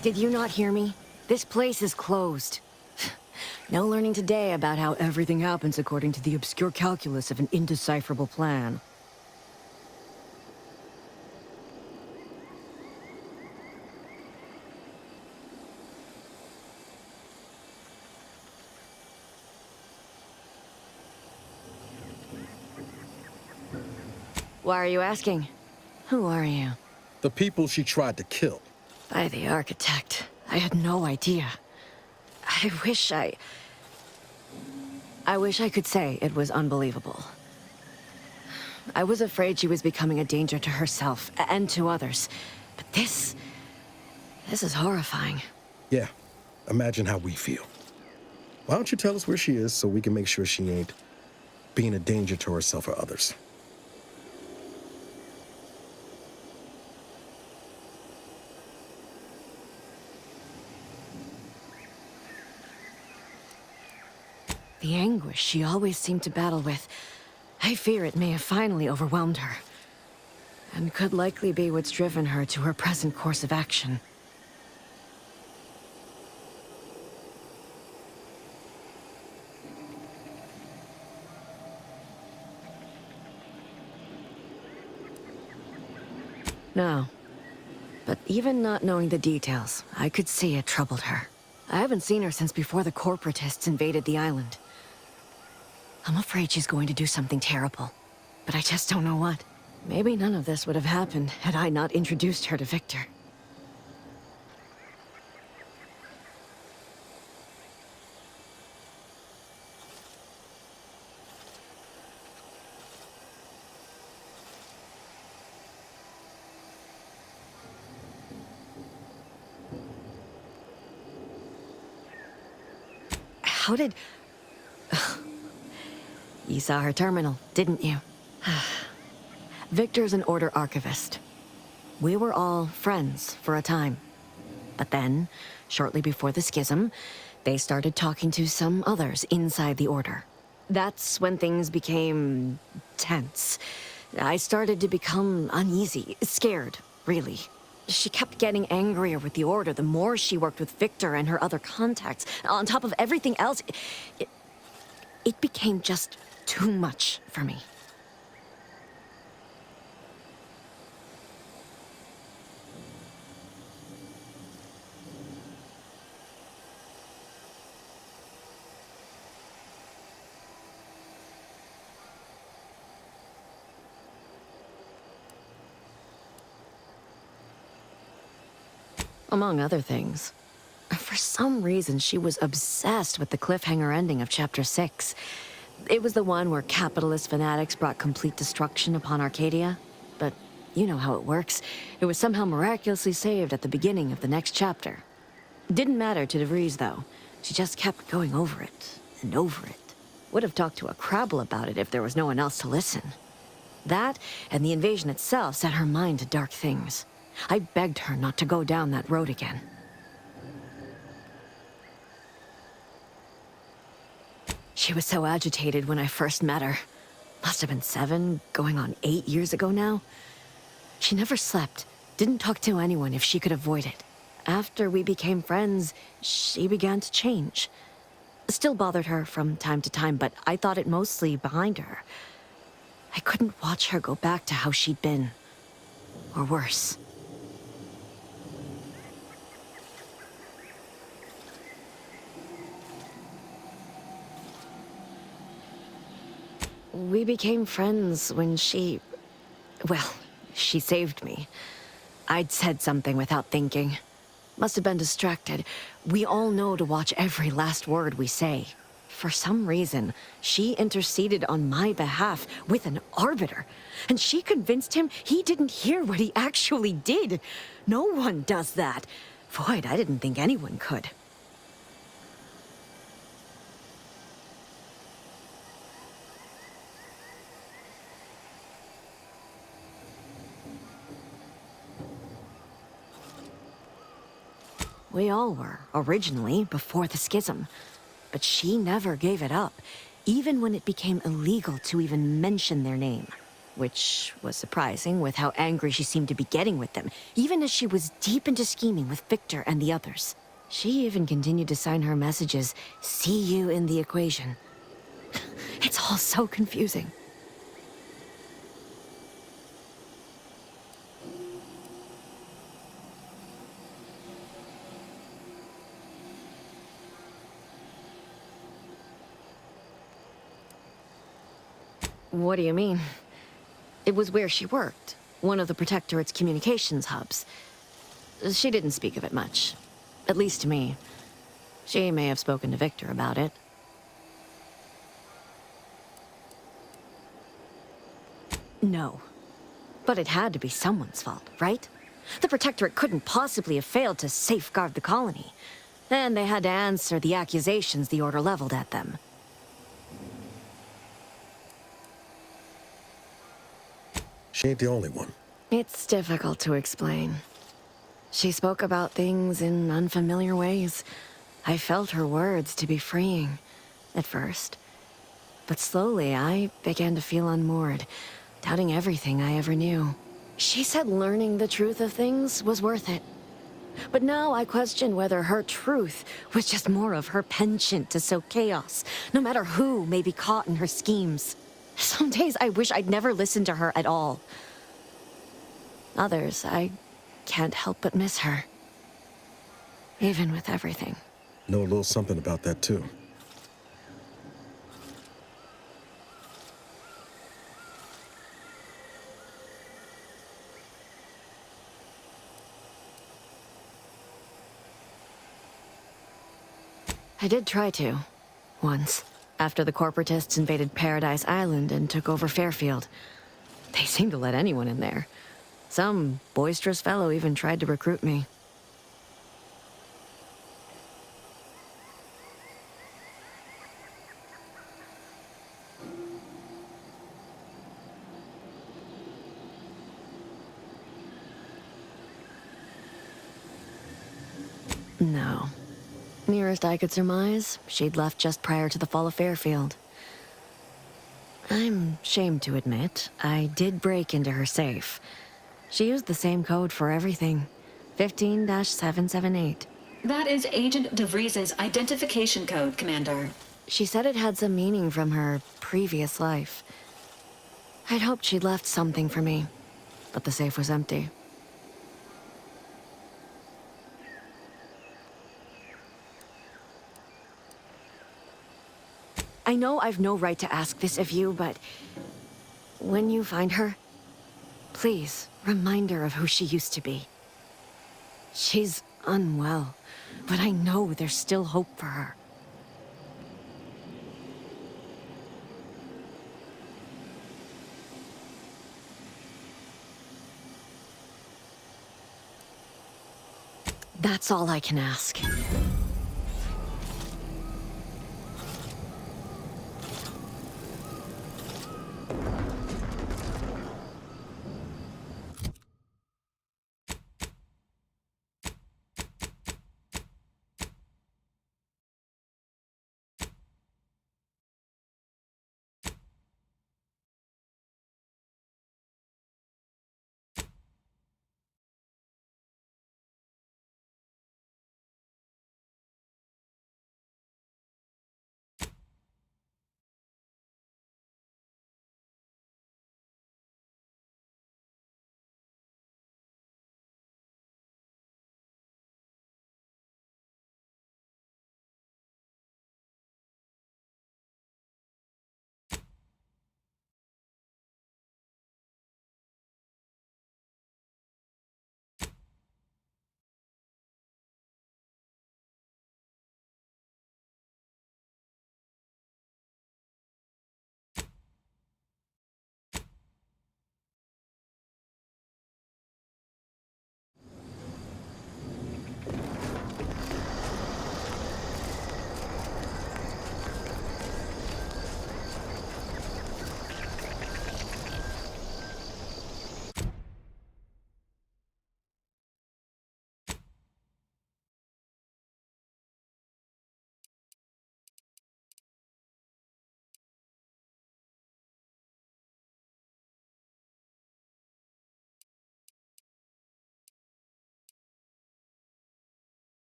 Did you not hear me? This place is closed. No learning today about how everything happens according to the obscure calculus of an indecipherable plan. Why are you asking? Who are you? The people she tried to kill. By the architect. I had no idea. I wish I could say it was unbelievable. I was afraid she was becoming a danger to herself and to others. But this is horrifying. Yeah, imagine how we feel. Why don't you tell us where she is so we can make sure she ain't being a danger to herself or others? The anguish she always seemed to battle with, I fear it may have finally overwhelmed her. And could likely be what's driven her to her present course of action. No. But even not knowing the details, I could see it troubled her. I haven't seen her since before the corporatists invaded the island. I'm afraid she's going to do something terrible, but I just don't know what. Maybe none of this would have happened had I not introduced her to Victor. How did... You saw her terminal, didn't you? Victor's an Order archivist. We were all friends for a time. But then, shortly before the schism, they started talking to some others inside the Order. That's when things became tense. I started to become uneasy, scared, really. She kept getting angrier with the Order the more she worked with Victor and her other contacts. On top of everything else, it became just too much for me. Among other things. For some reason, she was obsessed with the cliffhanger ending of Chapter 6. It was the one where capitalist fanatics brought complete destruction upon Arcadia. But you know how it works. It was somehow miraculously saved at the beginning of the next chapter. Didn't matter to DeVries, though. She just kept going over it and over it. Would have talked to a Crabble about it if there was no one else to listen. That, and the invasion itself, set her mind to dark things. I begged her not to go down that road again. She was so agitated when I first met her. Must have been 7, going on 8 years ago now. She never slept, didn't talk to anyone if she could avoid it. After we became friends, she began to change. Still bothered her from time to time, but I thought it mostly behind her. I couldn't watch her go back to how she'd been. Or worse. We became friends when she... well, she saved me. I'd said something without thinking. Must have been distracted. We all know to watch every last word we say. For some reason, she interceded on my behalf with an arbiter. And she convinced him he didn't hear what he actually did. No one does that. Void, I didn't think anyone could. We all were, originally, before the schism. But she never gave it up, even when it became illegal to even mention their name. which was surprising with how angry she seemed to be getting with them, even as she was deep into scheming with Victor and the others. She even continued to sign her messages, "See you in the equation." It's all so confusing. What do you mean? It was where she worked, one of the Protectorate's communications hubs. She didn't speak of it much, at least to me. She may have spoken to Victor about it. No. But it had to be someone's fault, right? The Protectorate couldn't possibly have failed to safeguard the colony. And they had to answer the accusations the Order leveled at them. She ain't the only one. It's difficult to explain. She spoke about things in unfamiliar ways. I felt her words to be freeing, at first. But slowly, I began to feel unmoored, doubting everything I ever knew. She said learning the truth of things was worth it. But now I question whether her truth was just more of her penchant to sow chaos, no matter who may be caught in her schemes. Some days I wish I'd never listened to her at all. Others, I can't help but miss her. Even with everything. Know a little something about that, too. I did try to. Once. After the corporatists invaded Paradise Island and took over Fairfield. They seemed to let anyone in there. Some boisterous fellow even tried to recruit me. No. Nearest I could surmise, she'd left just prior to the fall of Fairfield. I'm ashamed to admit, I did break into her safe. She used the same code for everything. 15-778. That is Agent DeVries's identification code, Commander. She said it had some meaning from her previous life. I'd hoped she'd left something for me, but the safe was empty. I know I've no right to ask this of you, but when you find her, please remind her of who she used to be. She's unwell, but I know there's still hope for her. That's all I can ask.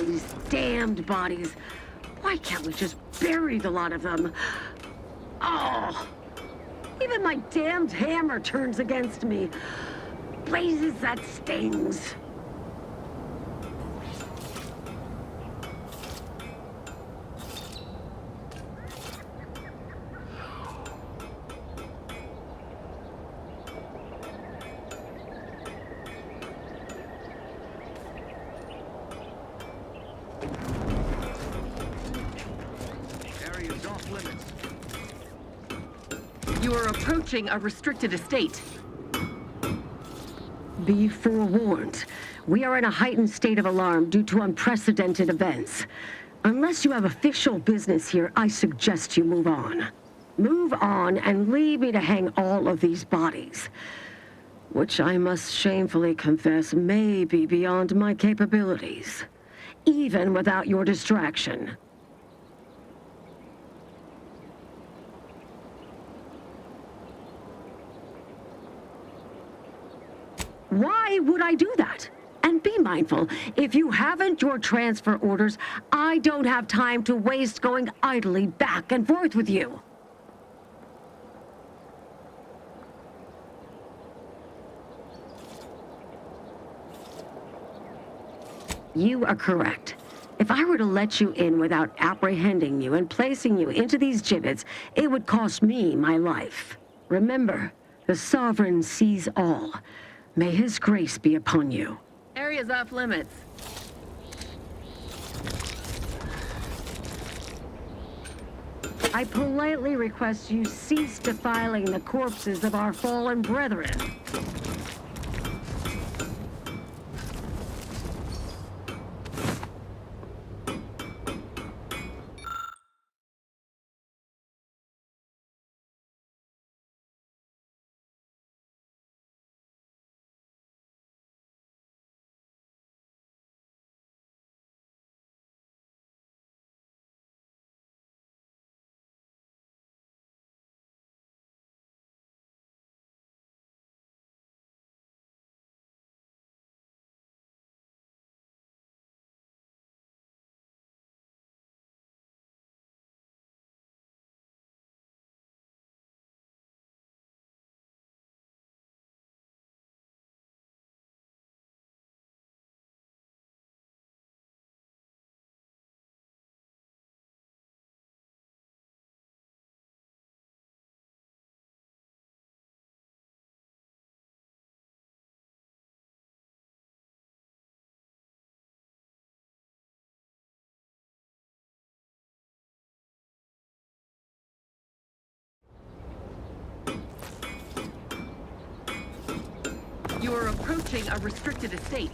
these damned bodies. Why can't we just bury the lot of them? Oh, even my damned hammer turns against me. Blazes, that stings. Area's off limits. You are approaching a restricted estate. Be forewarned. We are in a heightened state of alarm due to unprecedented events. Unless you have official business here, I suggest you move on. Move on and leave me to hang all of these bodies, which I must shamefully confess may be beyond my capabilities, even without your distraction. Why would I do that? And be mindful, if you haven't your transfer orders, I don't have time to waste going idly back and forth with you. You are correct. If I were to let you in without apprehending you and placing you into these gibbets, it would cost me my life. Remember, the Sovereign sees all. May his grace be upon you. Area's off limits. I politely request you cease defiling the corpses of our fallen brethren. You are approaching a restricted estate.